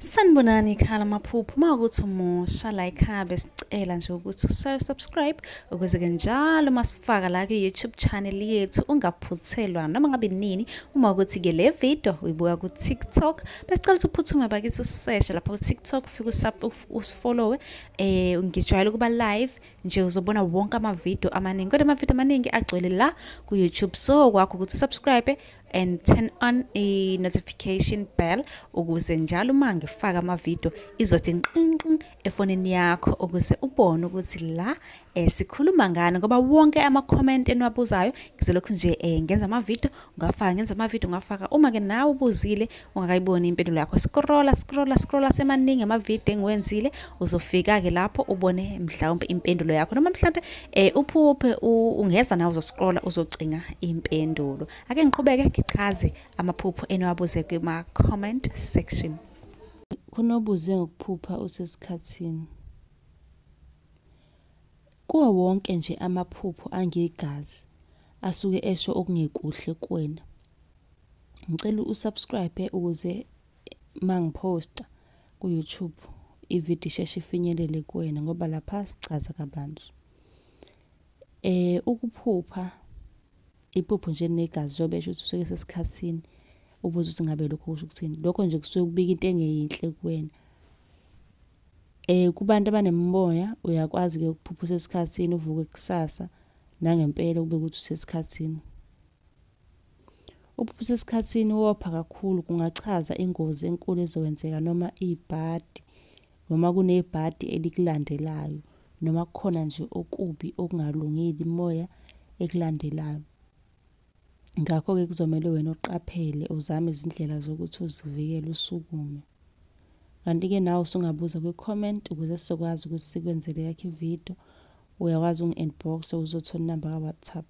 Sanibonani khala maphupho mawukuthi umusha la ekhaya besicela nje ukuthi subscribe ukuze ke njalo masifaka la ku YouTube channel yethu ungaphuthelwa noma ngabe nini uma ukuthi ke le video uyibuka ku TikTok besicela ukuthi uphuthume bakithi useshe lapha ku TikTok ufike usifollow ngijwayele kuba live nje uzobona wonke ama video amaningi kodwa ama video amaningi agcwele la ku YouTube so kwakho ukuthi subscribe and turn on a notification bell ukuze njalo uma ngifaka ama video izothi nqinqi efonini yakho ukuze ubone ukuthi la sikhuluma ngani ngoba wonke ama comment eniwabuzayo ngizolokhu nje ngenza ama video ngafaka uma ke nawe ubuzile ungakayiboni impendulo yakho scrolla semaningi ama video engiwenzile uzofika ke lapho ubone mhlawumbe impendulo yakho noma mhlawumbe uphuphe ungeza nawe uzoscrolla uzocinga impendulo ake ngiqhubeke ngichaze amaphupho eniwabuze kuma comment section. Kunobuze ngokuphupha usesikhatsini. Kuwa wonke nje amaphupho angegazi asuke esho okungekuhle kuwena. Ngicela usubscribe ukuze mangiposta ku YouTube ivideo isheshe ifinyelele kuwena ngoba lapha sichaza kabanzi. Ukuphupha iphupho nje negazi jobesho ukuthi useke sesikhatsini ubuze ukuthi ngabe lokho kusho ukuthini. Lokho nje kusuke kubika into engeyinhle kuwena. Kubantu abanemimoya uyakwazi ke ukuphupha sesikhatsini uvuke kusasa nangempela kube ukuthi usesikhatsini. Ukuphupha sesikhatsini wopha kakhulu kungachaza ingozi enkulu ezokwenzeka noma ibhadi noma kunebhadi elikulandelayo noma kukhona nje okubi okungalungile imoya ekulandelayo. Ngakho ke kuzomela wena uqaphele uzame izindlela zokuthi uzivikele usukume. Kanti ke nawe usungabuza ku comment ukuze sizokwazi ukuthi sikwenzele yakhe ivideo uyakwazi ungi-inbox uzothola inamba ka WhatsApp.